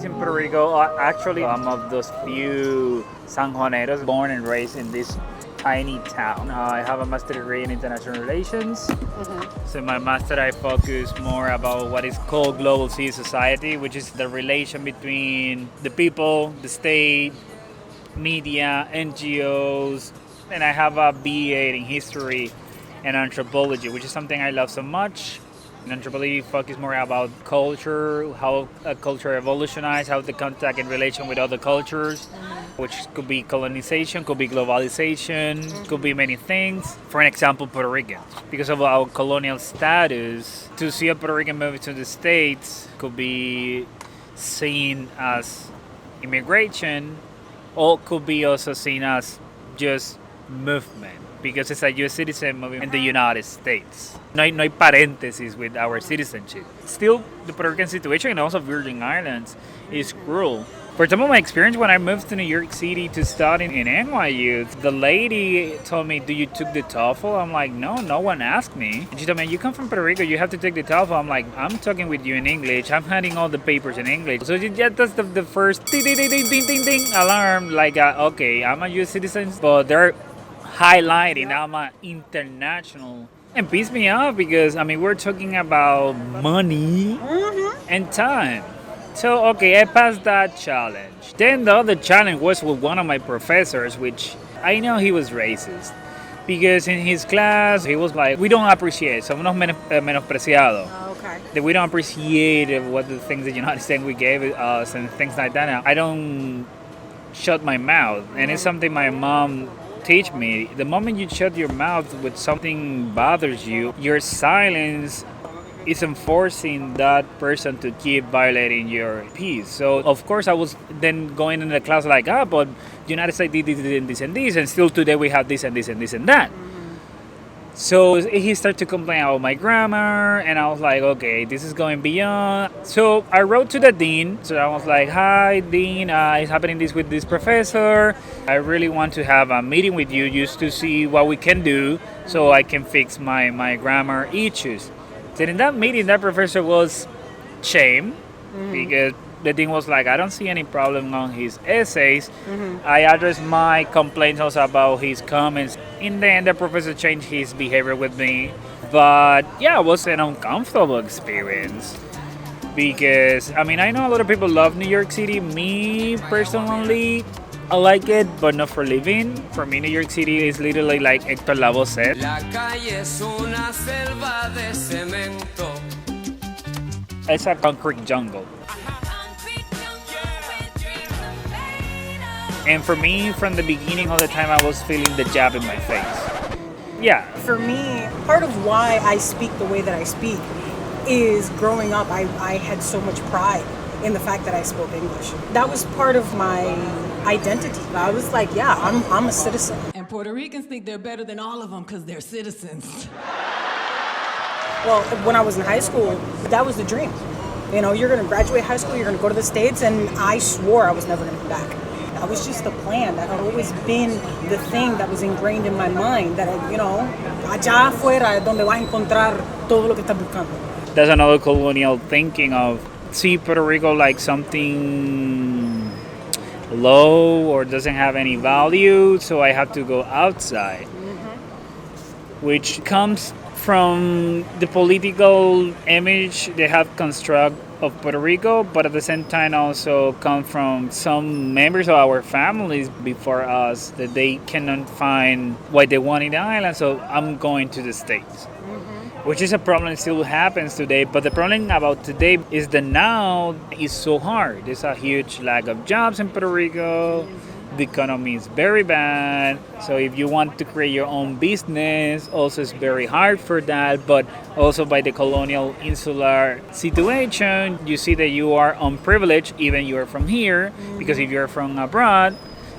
raised in Puerto Rico. Actually, I'm of those few Sanjuaneros born and raised in this tiny town. I have a master's degree in international relations. So in my master, I focus more about what is called global civil society, which is the relation between the people, the state, media, NGOs, and I have a BA in history and anthropology, which is something I love so much. And anthropology focuses more about culture, how a culture evolutionized, how the contact and relation with other cultures, which could be colonization, could be globalization, could be many things. For an example, Puerto Ricans. Because of our colonial status, to see a Puerto Rican move to the States could be seen as immigration, or could be also seen as just movement, because it's a U.S. citizen moving in the United States. No hay parentheses with our citizenship. Still, the Puerto Rican situation and also Virgin Islands is cruel. For some of my experience, when I moved to New York City to study in NYU, the lady told me, "Do you took the TOEFL?" I'm like, no one asked me. And she told me, "You come from Puerto Rico, you have to take the TOEFL." I'm like, "I'm talking with you in English. I'm handing all the papers in English." So that's the first ding, ding, ding, ding, ding, ding, ding alarm. Like, okay, I'm a U.S. citizen, but they're highlighting I'm an international. And pissed me off because, I mean, we're talking about money and time. So, okay, I passed that challenge. Then the other challenge was with one of my professors, which I know he was racist. Because in his class, he was like, "We don't appreciate, somos menospreciados." Okay. That we don't appreciate what the things that the United States we gave us and things like that. I don't shut my mouth. And it's something my mom teach me. The moment you shut your mouth with something bothers you, your silence is enforcing that person to keep violating your peace. So of course I was then going in the class like, but the United States did this and this, and still today we have this and this and this and that. So he started to complain about my grammar, and I was like, okay, this is going beyond. So I wrote to the dean. So I was like, "Hi, dean, it's happening this with this professor. I really want to have a meeting with you just to see what we can do so I can fix my grammar issues." So in that meeting, that professor was shamed because the dean was like, "I don't see any problem on his essays." I addressed my complaints also about his comments. In the end, the professor changed his behavior with me. But yeah, it was an uncomfortable experience. Because, I mean, I know a lot of people love New York City. Me, personally, I like it, but not for living. For me, New York City is literally like Hector Lavoe said. La calle es una selva de cemento. It's a concrete jungle. And for me, from the beginning of the time, I was feeling the jab in my face. Yeah. For me, part of why I speak the way that I speak is growing up, I had so much pride in the fact that I spoke English. That was part of my identity. I was like, yeah, I'm a citizen. And Puerto Ricans think they're better than all of them because they're citizens. Well, when I was in high school, that was the dream. You know, you're going to graduate high school, you're going to go to the States, and I swore I was never going to come back. That was just the plan. That had always been the thing that was ingrained in my mind. That, allá afuera es donde vas a encontrar todo lo que estás buscando. That's another colonial thinking of see Puerto Rico like something low or doesn't have any value, so I have to go outside. Which comes from the political image they have construct of Puerto Rico, but at the same time also come from some members of our families before us that they cannot find what they want in the island, so I'm going to the States. Which is a problem that still happens today, but the problem about today is that now is so hard. There's a huge lack of jobs in Puerto Rico. The economy is very bad. So if you want to create your own business, also it's very hard for that. But also by the colonial insular situation, you see that you are unprivileged even you are from here. Because if you're from abroad,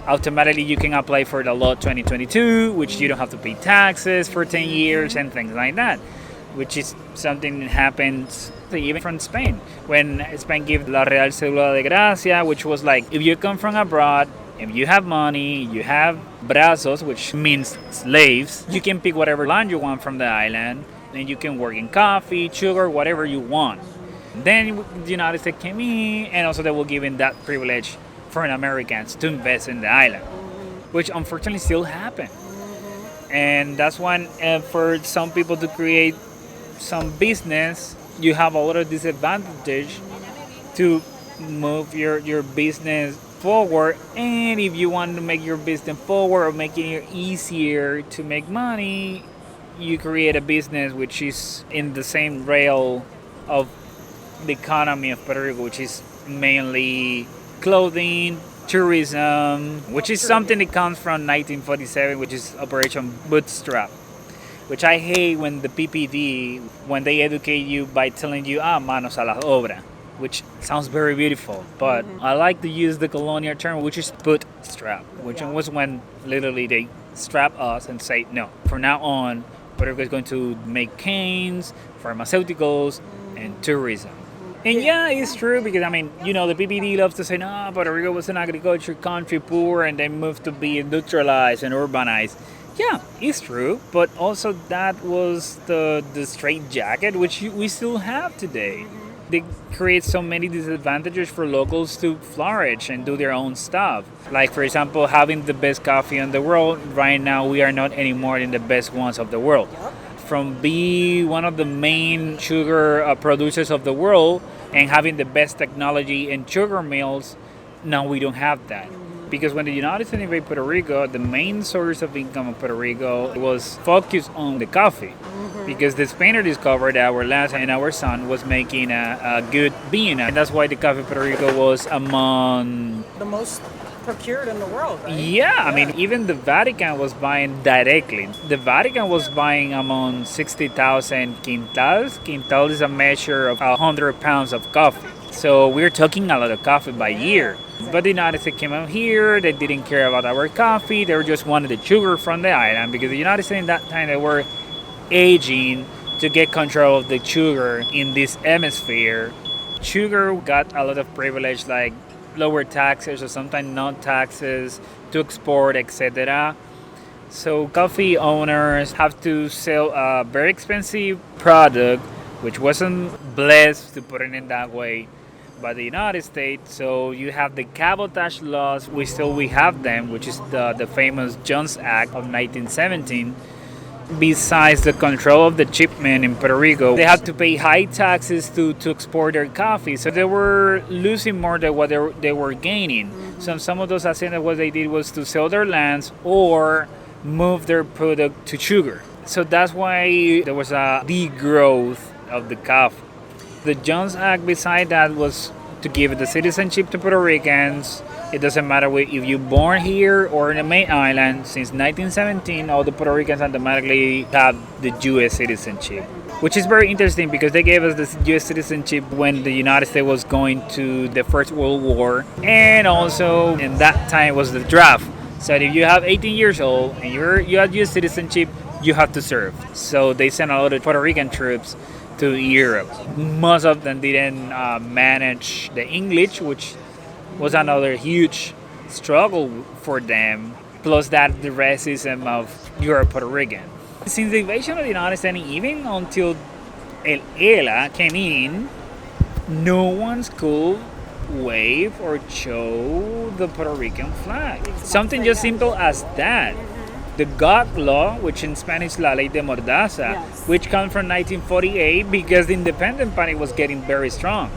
automatically you can apply for the law 2022, which you don't have to pay taxes for 10 years and things like that. Which is something that happens even from Spain. When Spain gave La Real Cédula de Gracia, which was like, if you come from abroad, if you have money, you have brazos, which means slaves, you can pick whatever land you want from the island, and you can work in coffee, sugar, whatever you want. Then the United States came in, and also they were given that privilege for Americans to invest in the island, which unfortunately still happen. And that's when for some people to create some business, you have a lot of disadvantage to move your business forward. And if you want to make your business forward or making it easier to make money, you create a business which is in the same rail of the economy of Puerto Rico, which is mainly clothing, tourism, which is something that comes from 1947, which is Operation Bootstrap, which I hate when the PPD, when they educate you by telling you, manos a la obra, which sounds very beautiful, but I like to use the colonial term, which is bootstrap, which was when literally they strap us and say, no, from now on, Puerto Rico is going to make canes, pharmaceuticals, and tourism. And yeah, it's true because, I mean, you know, the PPD loves to say, no, Puerto Rico was an agriculture country, poor, and then moved to be industrialized and urbanized. Yeah, it's true, but also that was the straight jacket, which we still have today. They create so many disadvantages for locals to flourish and do their own stuff. Like, for example, having the best coffee in the world, right now we are not anymore in the best ones of the world. From being one of the main sugar producers of the world and having the best technology in sugar mills, now we don't have that. Because when the United States invaded Puerto Rico, the main source of income of Puerto Rico was focused on the coffee. Because the Spaniards discovered that our land and our sun was making a good bean. And that's why the coffee of Puerto Rico was among The most procured in the world, right? Yeah, I mean, even the Vatican was buying directly. The Vatican was buying among 60,000 quintals. Quintal is a measure of 100 pounds of coffee. So we're talking a lot of coffee by year. But the United States came out here. They didn't care about our coffee. They just wanted the sugar from the island because the United States in that time they were aging to get control of the sugar in this hemisphere. Sugar got a lot of privilege like lower taxes or sometimes no taxes to export, etc. So coffee owners have to sell a very expensive product which wasn't blessed, to put it in that way, by the United States. So you have the cabotage laws, we have them, which is the famous Jones Act of 1917. Besides the control of the shipment in Puerto Rico, they had to pay high taxes to export their coffee. So they were losing more than what they were gaining. So some of those haciendas, what they did was to sell their lands or move their product to sugar. So that's why there was a degrowth of the coffee. The Jones Act, beside that, was to give the citizenship to Puerto Ricans. It doesn't matter if you're born here or in the main island. Since 1917, all the Puerto Ricans automatically have the U.S. citizenship, which is very interesting because they gave us the U.S. citizenship when the United States was going to the First World War, and also in that time was the draft. So if you have 18 years old and you have U.S. citizenship, you have to serve. So they sent a lot of Puerto Rican troops to Europe. Most of them didn't manage the English, which was another huge struggle for them, plus that the racism of Europe Puerto Rican. Since the invasion of the United States, even until Israel Ayala came in, no one could wave or show the Puerto Rican flag. Something just simple as that. The Gag Law, which in Spanish La Ley de Mordaza, which comes from 1948 because the independent party was getting very strong.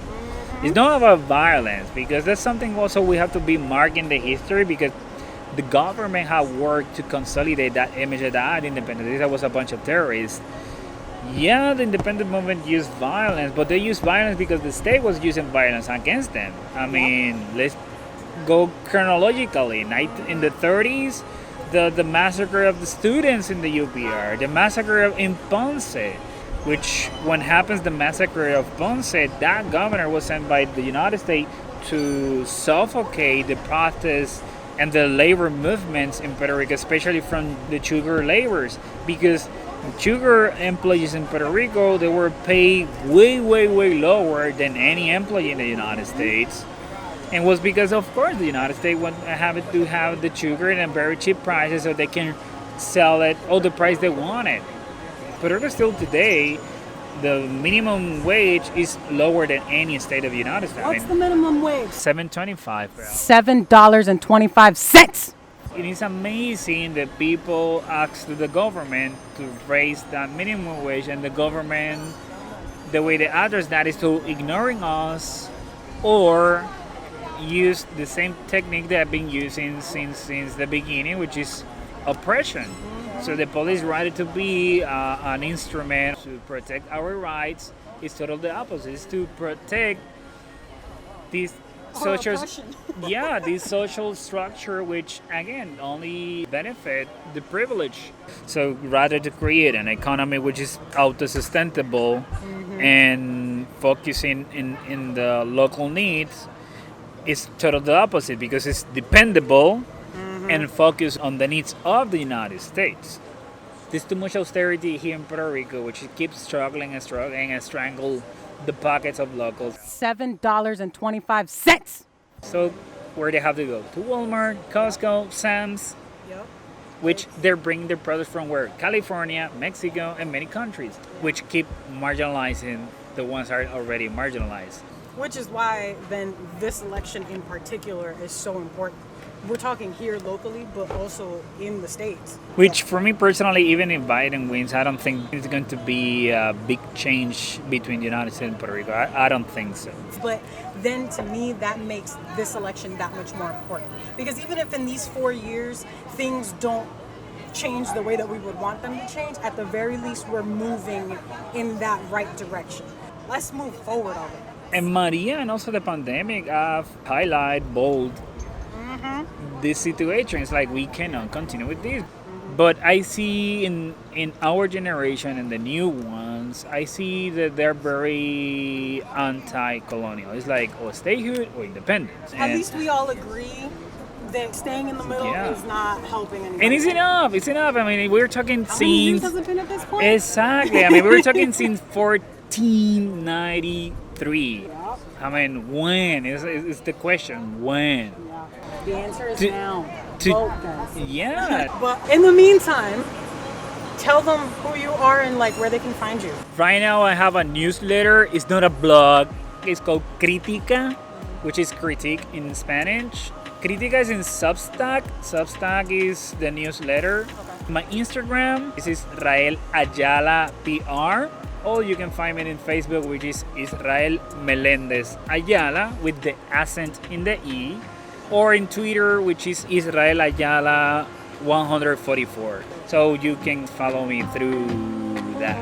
It's not about violence, because that's something also we have to be marking the history, because the government had worked to consolidate that image that the independent was a bunch of terrorists. Yeah, the independent movement used violence, but they used violence because the state was using violence against them. I mean, let's go chronologically. In the 30s, the massacre of the students in the UPR, the massacre in Ponce, which when happens the massacre of Ponce, that governor was sent by the United States to suffocate the protests and the labor movements in Puerto Rico, especially from the sugar laborers, because sugar employees in Puerto Rico, they were paid way lower than any employee in the United States. And was because, of course, the United States wanted to have the sugar at very cheap prices so they can sell it all the price they wanted. Puerto Rico still today the minimum wage is lower than any state of the United States. What's the minimum wage? $7.25 per hour. $7.25. It is amazing that people ask the government to raise that minimum wage, and the government, the way they address that is to ignoring us or use the same technique they have been using since the beginning, which is oppression. So the police rather to be an instrument to protect our rights is totally the opposite. It's to protect these social, this social structure, which again only benefit the privileged. So rather to create an economy which is auto-sustainable and focusing in the local needs, is totally the opposite because it's dependable and focused on the needs of the United States. There's too much austerity here in Puerto Rico, which keeps struggling and strangle the pockets of locals. $7.25. So where they have to go? To Walmart, Costco, Sam's, Yep. which they're bringing their products from where? California, Mexico, and many countries, which keep marginalizing the ones that are already marginalized. Which is why then this election in particular is so important. We're talking here locally, but also in the States. Which for me personally, even if Biden wins, I don't think it's going to be a big change between the United States and Puerto Rico. I don't think so. But then to me, that makes this election that much more important. Because even if in these 4 years, things don't change the way that we would want them to change, at the very least, we're moving in that right direction. Let's move forward already. And Maria and also the pandemic have bold this situation. It's like we cannot continue with this. But I see in our generation and the new ones, I see that they're very anti-colonial. It's like or statehood or independence. At least we all agree that staying in the middle is not helping anybody. And it's enough. It's enough. I mean, we're talking How many years since has it been at this point? exactly. I mean, we're talking since 1493. I mean, when is the question? When? The answer is To- now. to- Vote, guys. Yeah. But in the meantime, tell them who you are and like where they can find you. Right now, I have a newsletter. It's not a blog. It's called Crítica, which is critique in Spanish. Crítica is in Substack. Substack is the newsletter. My Instagram is Israel Ayala PR. Or you can find me in Facebook, which is Israel Melendez Ayala with the accent in the E. Or in Twitter, which is Israel Ayala 144. So you can follow me through that.